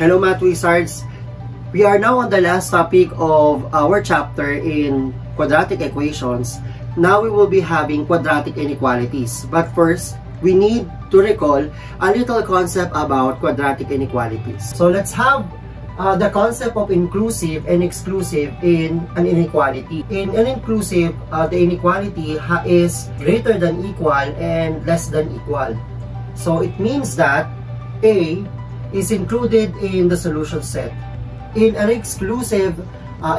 Hello Math Wizards! We are now on the last topic of our chapter in quadratic equations. Now we will be having quadratic inequalities. But first, we need to recall a little concept about quadratic inequalities. So let's have the concept of inclusive and exclusive in an inequality. In an inclusive, the inequality is greater than equal and less than equal. So it means that A is included in the solution set. In an exclusive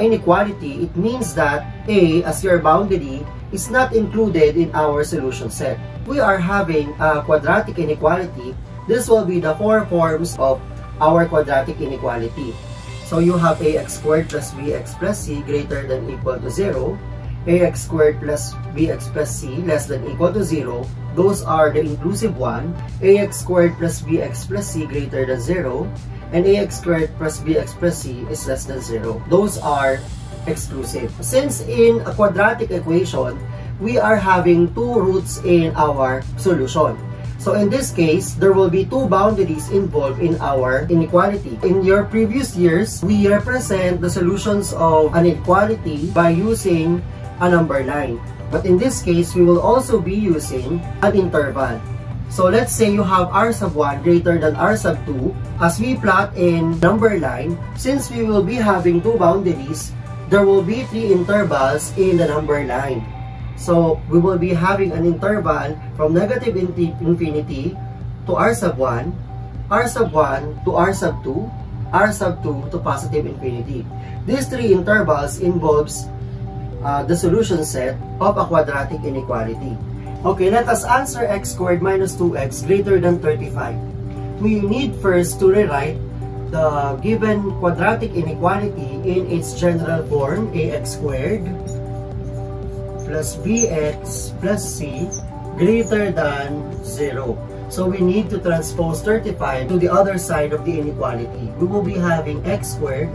inequality, it means that A as your boundary is not included in our solution set. We are having a quadratic inequality. This will be the four forms of our quadratic inequality. So you have ax squared plus bx plus c greater than equal to 0, ax squared plus bx plus c less than equal to 0. Those are the inclusive one. Ax squared plus bx plus c greater than 0, and ax squared plus bx plus c is less than 0. Those are exclusive. Since in a quadratic equation, we are having two roots in our solution. So in this case, there will be two boundaries involved in our inequality. In your previous years, we represent the solutions of an inequality by using a number line. But in this case, we will also be using an interval. So let's say you have r sub 1 greater than r sub 2. As we plot in number line, since we will be having two boundaries, there will be three intervals in the number line. So we will be having an interval from negative infinity to r sub 1, r sub 1 to r sub 2, r sub 2 to positive infinity. These three intervals involves the solution set of a quadratic inequality. Okay, let us answer x squared minus 2x greater than 35. We need first to rewrite the given quadratic inequality in its general form, ax squared plus bx plus c greater than 0. So we need to transpose 35 to the other side of the inequality. We will be having x squared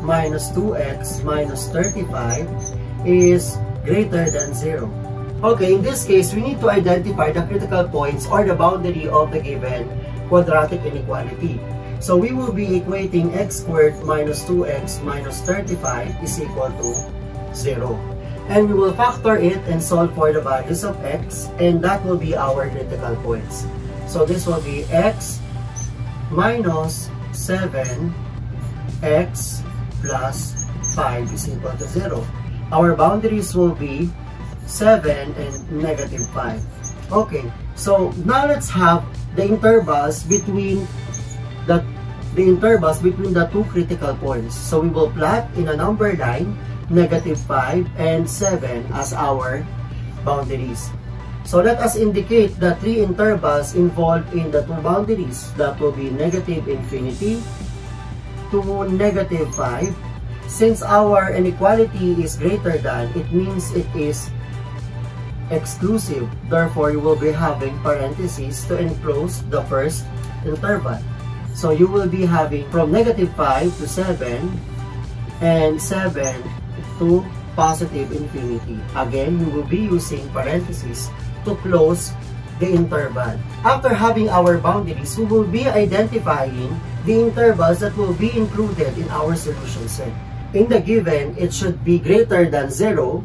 minus 2x minus 35 is greater than 0. Okay, in this case, we need to identify the critical points or the boundary of the given quadratic inequality. So we will be equating x squared minus 2x minus 35 is equal to 0. And we will factor it and solve for the values of x, and that will be our critical points. So this will be x minus 7x plus 5 is equal to 0. Our boundaries will be 7 and negative 5. Okay, so now let's have the intervals between the two critical points. So we will plot in a number line negative 5 and 7 as our boundaries. So let us indicate the three intervals involved in the two boundaries. That will be negative infinity to negative 5. Since our inequality is greater than, it means it is exclusive. Therefore, you will be having parentheses to enclose the first interval. So you will be having from negative 5 to 7 and 7 to positive infinity. Again, we will be using parentheses to close the interval. After having our boundaries, we will be identifying the intervals that will be included in our solution set. In the given, it should be greater than 0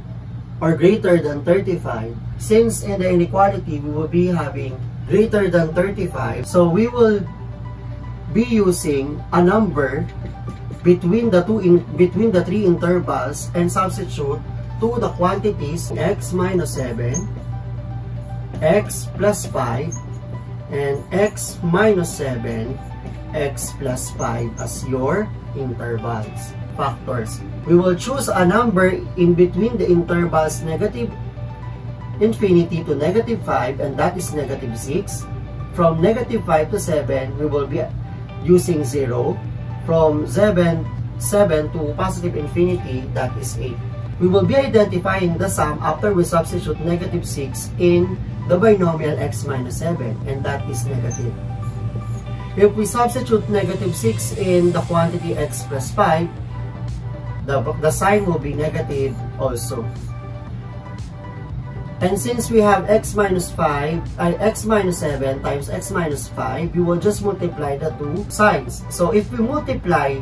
or greater than 35. Since in the inequality, we will be having greater than 35, so we will be using a number between the three intervals and substitute to the quantities x minus 7, x plus 5, and x minus 7, x plus 5 as your intervals, factors. We will choose a number in between the intervals negative infinity to negative 5, and that is negative 6. From negative 5 to 7, we will be using 0. From 7 to positive infinity, that is 8. We will be identifying the sum after we substitute negative 6 in the binomial x minus 7, and that is negative. If we substitute negative 6 in the quantity x plus 5, the sign will be negative also. And since we have x minus 7 times x minus 5, we will just multiply the two sides. So if we multiply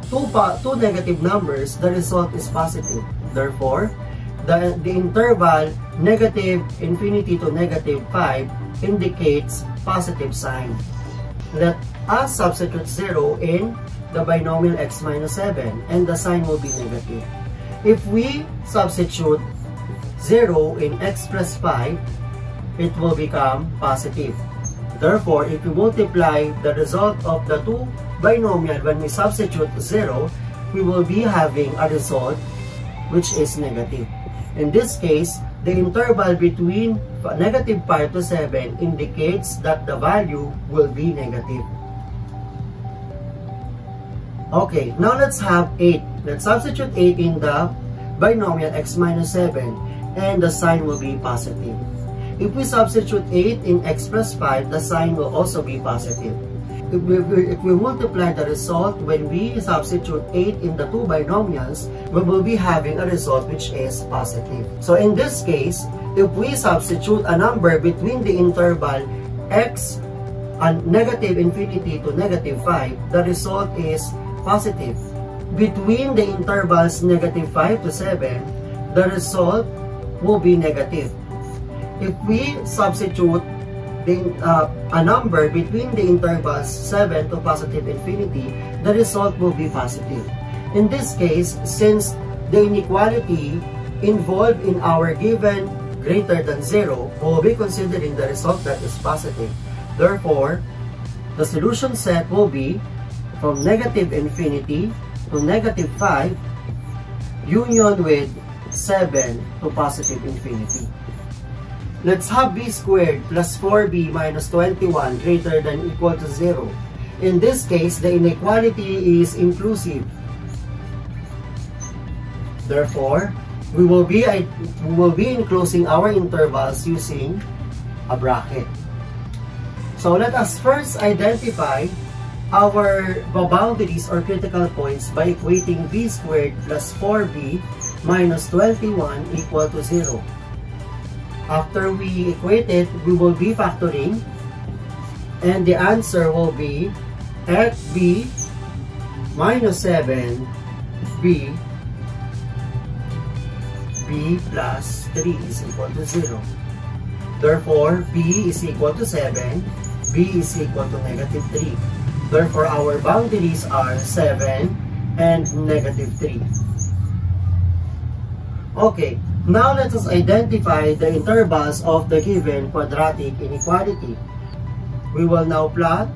two negative numbers, the result is positive. Therefore, the interval negative infinity to negative 5 indicates positive sign. Let us substitute 0 in the binomial x minus 7 and the sign will be negative. If we substitute 0 in x plus 5, it will become positive. Therefore, if we multiply the result of the two binomial when we substitute 0, we will be having a result which is negative. In this case, the interval between negative 5 to 7 indicates that the value will be negative. Okay, now let's have 8. Let's substitute 8 in the binomial x minus 7 and the sign will be positive. If we substitute 8 in x plus 5, the sign will also be positive. If we multiply the result when we substitute 8 in the two binomials, we will be having a result which is positive. So in this case, if we substitute a number between the interval x and negative infinity to negative 5, the result is positive. Between the intervals negative 5 to 7, the result will be negative. If we substitute a number between the intervals 7 to positive infinity, the result will be positive. In this case, since the inequality involved in our given greater than 0, we will be considering the result that is positive. Therefore, the solution set will be from negative infinity to negative 5 union with 7 to positive infinity. Let's have b squared plus 4b minus 21 greater than equal to 0. In this case, the inequality is inclusive. Therefore, we will be enclosing our intervals using a bracket. So let us first identify our boundaries or critical points by equating b squared plus 4b minus 21 equal to 0. After we equate it, we will be factoring, and the answer will be xb minus 7b b plus 3 is equal to 0. Therefore, b is equal to 7, b is equal to negative 3. Therefore, our boundaries are 7 and negative 3. Okay, now let us identify the intervals of the given quadratic inequality. We will now plot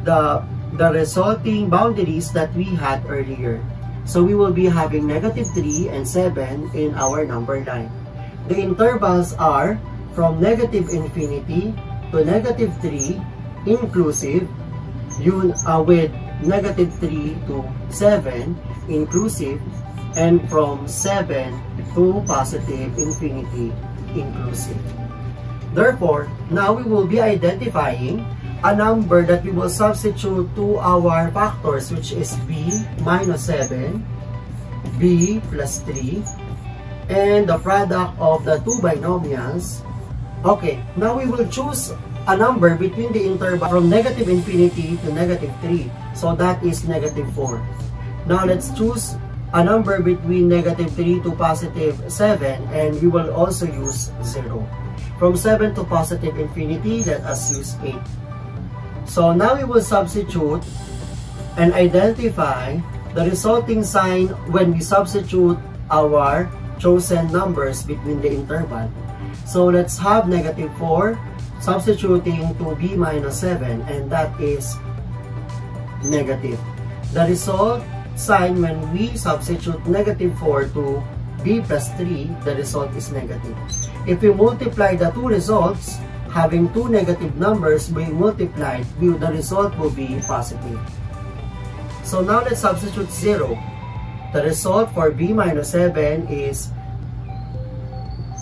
the resulting boundaries that we had earlier. So we will be having negative 3 and 7 in our number line. The intervals are from negative infinity to negative 3 inclusive, with negative 3 to 7 inclusive, and from 7 to positive infinity inclusive. Therefore, now we will be identifying a number that we will substitute to our factors, which is b minus 7, b plus 3, and the product of the two binomials. Okay, now we will choose a number between the interval from negative infinity to negative 3. So that is negative 4. Now let's choose a number between negative 3 to positive 7, and we will also use 0. From 7 to positive infinity, let us use 8. So now we will substitute and identify the resulting sign when we substitute our chosen numbers between the interval. So let's have negative 4 substituting to b minus 7, and that is negative. The result sign when we substitute negative 4 to b plus 3, the result is negative. If we multiply the two results, having two negative numbers being multiplied, the result will be positive. So now let's substitute 0. The result for b minus 7 is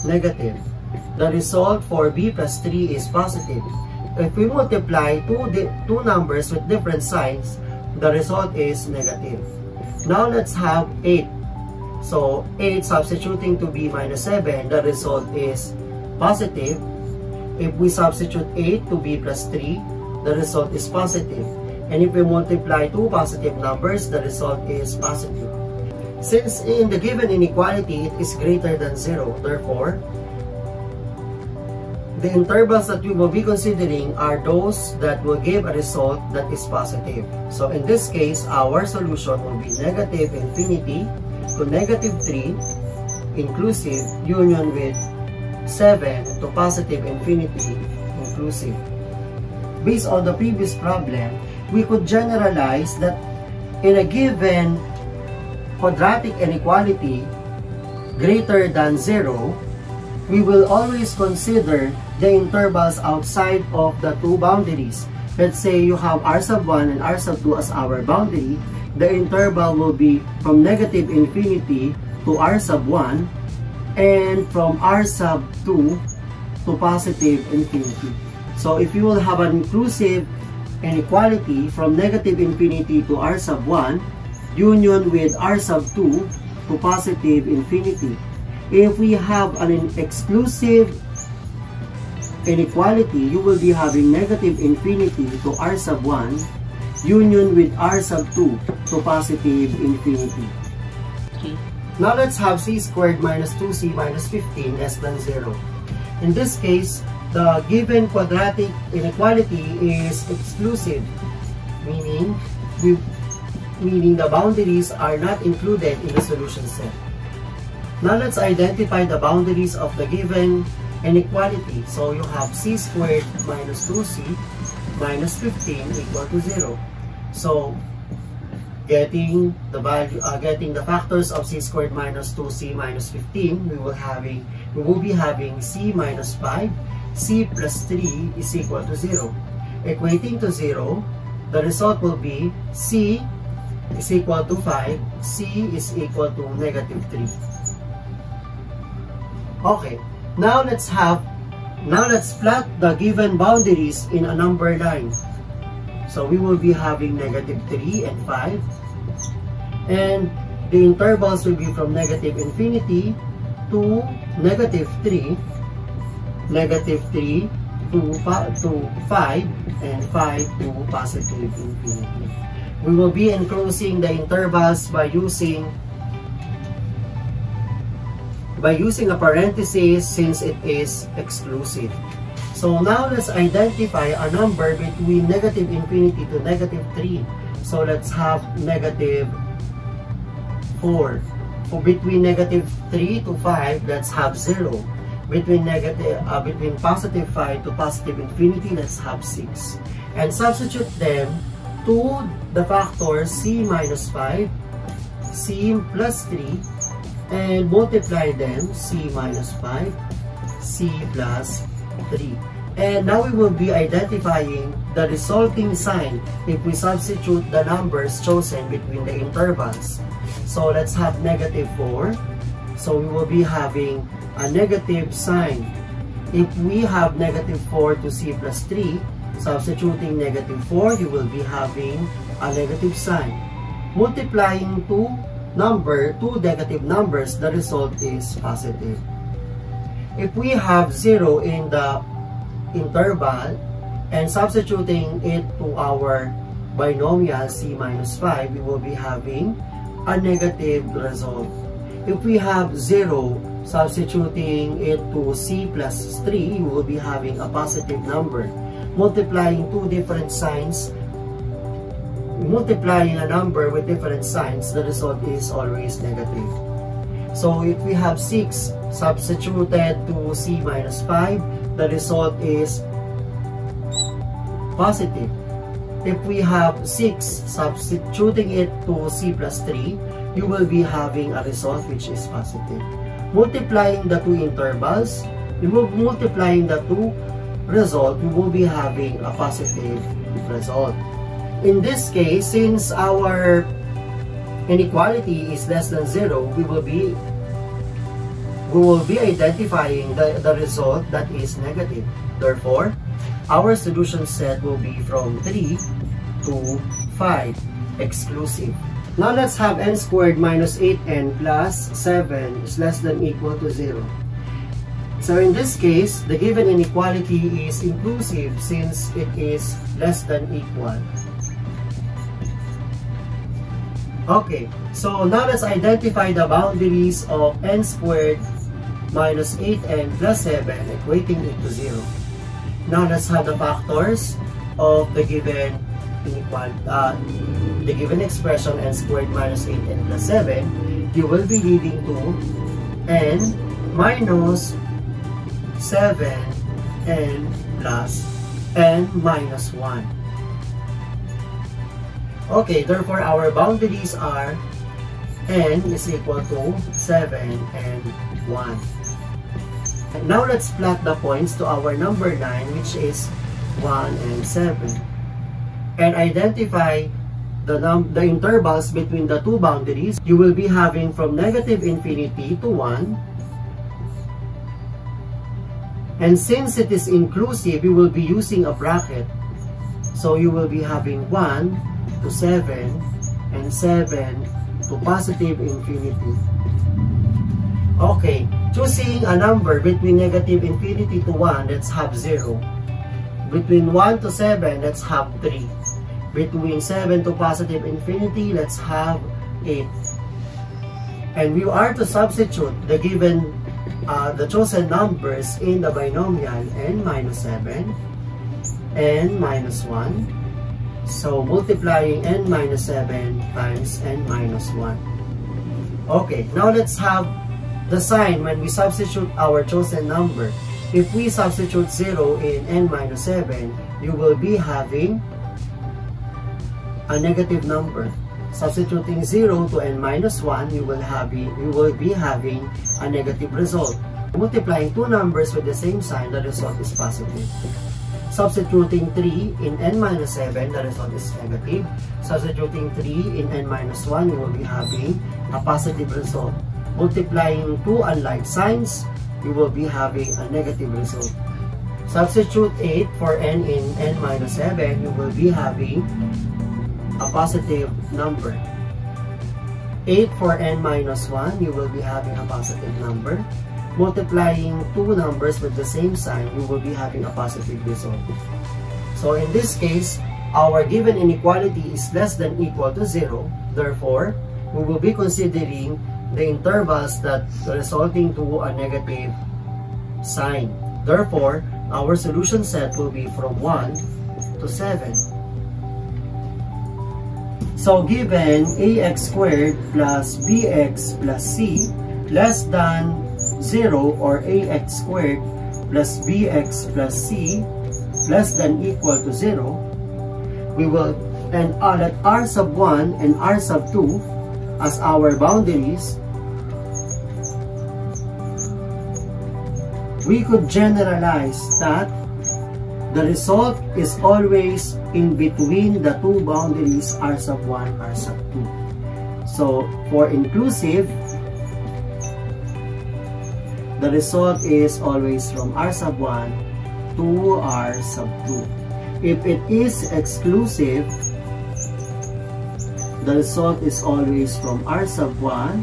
negative. The result for b plus 3 is positive. If we multiply two numbers with different signs, the result is negative. Now let's have 8. So 8 substituting to b minus 7, the result is positive. If we substitute 8 to b plus 3, the result is positive. And if we multiply two positive numbers, the result is positive. Since in the given inequality, it is greater than 0, therefore, the intervals that we will be considering are those that will give a result that is positive. So in this case, our solution will be negative infinity to negative 3 inclusive union with 7 to positive infinity inclusive. Based on the previous problem, we could generalize that in a given quadratic inequality greater than 0, we will always consider the intervals outside of the two boundaries. Let's say you have r sub 1 and r sub 2 as our boundary. The interval will be from negative infinity to r sub 1 and from r sub 2 to positive infinity. So if you will have an inclusive inequality from negative infinity to r sub 1 union with r sub 2 to positive infinity. If we have an exclusive inequality, you will be having negative infinity to r sub 1 union with r sub 2 to positive infinity. Okay. Now let's have c squared minus 2c minus 15 less than 0. In this case, the given quadratic inequality is exclusive, meaning the boundaries are not included in the solution set. Now let's identify the boundaries of the given inequality. So you have c squared minus 2c minus 15 equal to 0. So getting the factors of c squared minus 2c minus 15, we will be having c minus 5, c plus 3 is equal to 0. Equating to 0, the result will be c is equal to 5, c is equal to negative 3. Okay, now let's plot the given boundaries in a number line. So we will be having negative 3 and 5, and the intervals will be from negative infinity to negative 3, negative 3 to 5, and 5 to positive infinity. We will be enclosing the intervals by using a parenthesis since it is exclusive. So now let's identify a number between negative infinity to negative 3. So let's have negative 4. For between negative 3 to 5, let's have 0. Between positive 5 to positive infinity, let's have 6. And substitute them to the factors c minus 5, c plus 3, and multiply them, c minus 5, c plus 3. And now we will be identifying the resulting sign if we substitute the numbers chosen between the intervals. So let's have negative 4. So we will be having a negative sign. If we have negative 4 to c plus 3, substituting negative 4, you will be having a negative sign. Multiplying two negative numbers, the result is positive. If we have 0 in the interval and substituting it to our binomial c minus 5, we will be having a negative result. If we have 0, substituting it to c plus 3, we will be having a positive number. Multiplying two different signs, multiplying a number with different signs, the result is always negative. So if we have 6 substituted to c minus 5, the result is positive. If we have 6 substituting it to c plus 3, you will be having a result which is positive. Multiplying the two intervals, multiplying the two results, we will be having a positive result. In this case, since our inequality is less than 0, we will be identifying the result that is negative. Therefore, our solution set will be from 3 to 5, exclusive. Now let's have n squared minus 8n plus 7 is less than equal to 0. So in this case, the given inequality is inclusive since it is less than equal. Okay, so now let's identify the boundaries of n squared minus 8n plus 7 equating it to 0. Now let's have the factors of the given expression n squared minus 8n plus 7. You will be leading to n minus 7n plus n minus 1. Okay, therefore our boundaries are n is equal to 7 and 1. And now let's plot the points to our number 9, which is 1 and 7. And identify the intervals between the two boundaries. You will be having from negative infinity to 1. And since it is inclusive, you will be using a bracket. So you will be having 1 to 7 and 7 to positive infinity. Okay, choosing a number between negative infinity to 1, let's have 0. Between 1 to 7, let's have 3. Between 7 to positive infinity, let's have 8. And we are to substitute the given, the chosen numbers in the binomial n minus 7, n minus 1. So, multiplying n minus 7 times n minus 1. Okay, now let's have the sign when we substitute our chosen number. If we substitute 0 in n minus 7, you will be having a negative number. Substituting 0 to n minus 1, you will be having a negative result. Multiplying two numbers with the same sign, the result is positive. Substituting 3 in n minus 7, the result is negative. Substituting 3 in n minus 1, you will be having a positive result. Multiplying two unlike signs, you will be having a negative result. Substitute 8 for n in n minus 7, you will be having a positive number. 8 for n minus 1, you will be having a positive number. Multiplying two numbers with the same sign, we will be having a positive result. So in this case, our given inequality is less than equal to 0. Therefore, we will be considering the intervals that resulting to a negative sign. Therefore, our solution set will be from 1 to 7. So given ax squared plus bx plus c less than 0 or ax squared plus bx plus c less than equal to 0, we will let r sub 1 and r sub 2 as our boundaries. We could generalize that the result is always in between the two boundaries r sub 1, r sub 2. So for inclusive, the result is always from r sub 1 to r sub 2. If it is exclusive, the result is always from r sub 1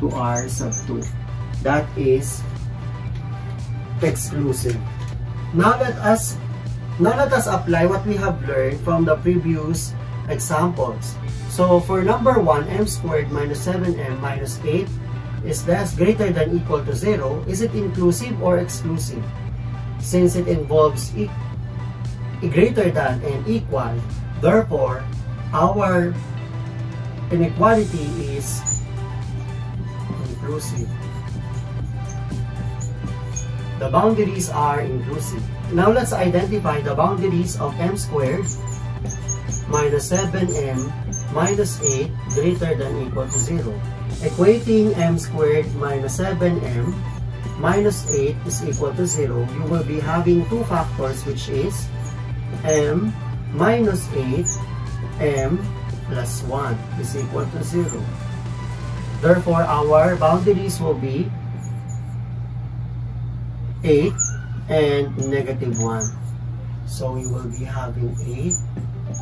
to r sub 2. That is exclusive. Now let us apply what we have learned from the previous examples. So for number 1, m squared minus 7m minus 8 is greater than equal to 0. Is it inclusive or exclusive? Since it involves greater than and equal, therefore, our inequality is inclusive. The boundaries are inclusive. Now let's identify the boundaries of m squared minus 7m minus 8 greater than equal to 0. Equating m squared minus 7m minus 8 is equal to 0. You will be having two factors, which is m minus 8, m plus 1 is equal to 0. Therefore, our boundaries will be 8 and negative 1. So we will be having 8,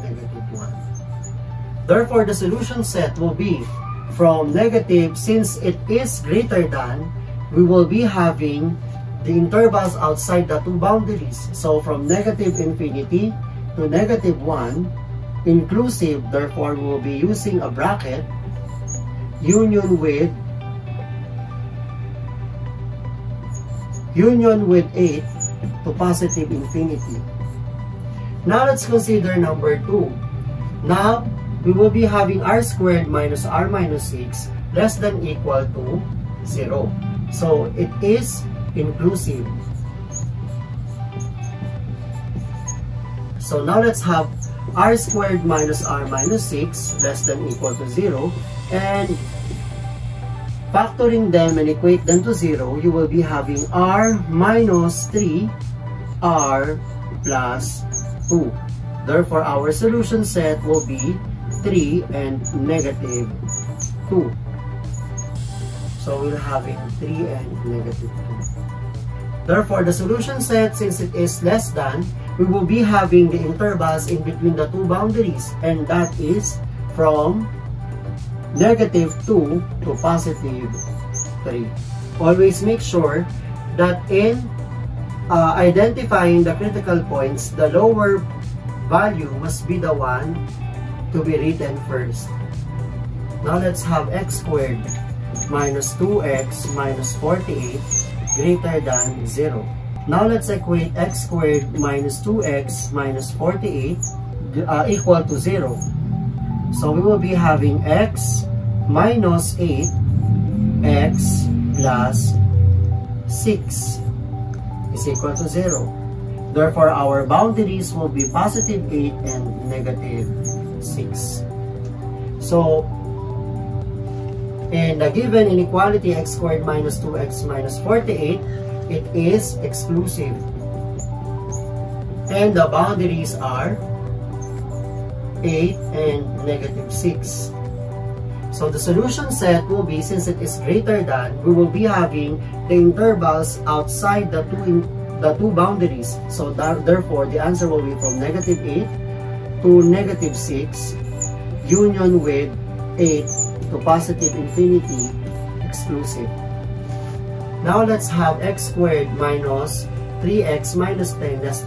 negative 1. Therefore, the solution set will be from negative, since it is greater than, we will be having the intervals outside the two boundaries. So from negative infinity to negative 1, inclusive, therefore we will be using a bracket, union with 8 to positive infinity. Now let's consider number 2. Now we will be having r squared minus r minus 6 less than equal to 0. So it is inclusive. So now let's have r squared minus r minus 6 less than equal to 0, and factoring them and equate them to 0, you will be having r minus 3 r plus 2. Therefore, our solution set will be 3 and negative 2. So we're having 3 and negative 2. Therefore, the solution set, since it is less than, we will be having the intervals in between the two boundaries, and that is from negative 2 to positive 3. Always make sure that in identifying the critical points, the lower value must be the one to be written first. Now let's have x squared minus 2x minus 48 greater than 0. Now let's equate x squared minus 2x minus 48 equal to 0. So we will be having x minus 8 x plus 6 is equal to 0. Therefore, our boundaries will be positive 8 and negative 6. So, in the given inequality x squared minus 2x minus 48, it is exclusive. And the boundaries are 8 and negative 6. So the solution set will be, since it is greater than, we will be having the intervals outside the two boundaries. So therefore, the answer will be from negative 8 to negative 6, union with 8 to positive infinity, exclusive. Now let's have x squared minus 3x minus 10 less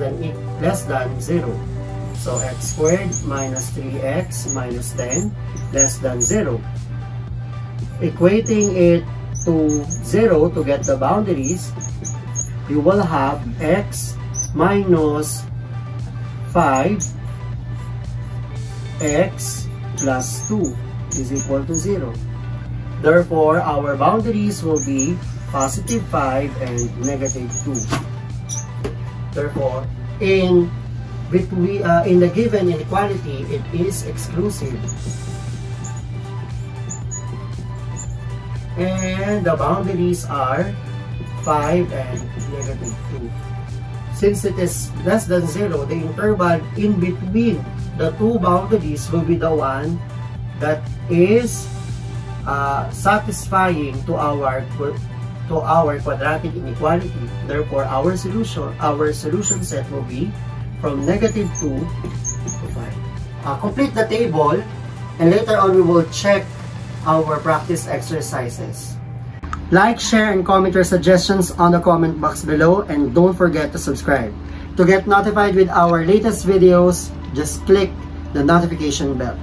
than 0. So x squared minus 3x minus 10 less than 0. Equating it to 0 to get the boundaries, you will have x minus 5 x plus 2 is equal to 0. Therefore, our boundaries will be positive 5 and negative 2. Therefore, in the given inequality, it is exclusive. And the boundaries are 5 and negative 2. Since it is less than 0, the interval in between the two boundaries will be the one that is satisfying to our quadratic inequality. Therefore, our solution set will be from negative 2 to 5. Complete the table, and later on we will check our practice exercises. Like, share, and comment your suggestions on the comment box below, and don't forget to subscribe. To get notified with our latest videos, just click the notification bell.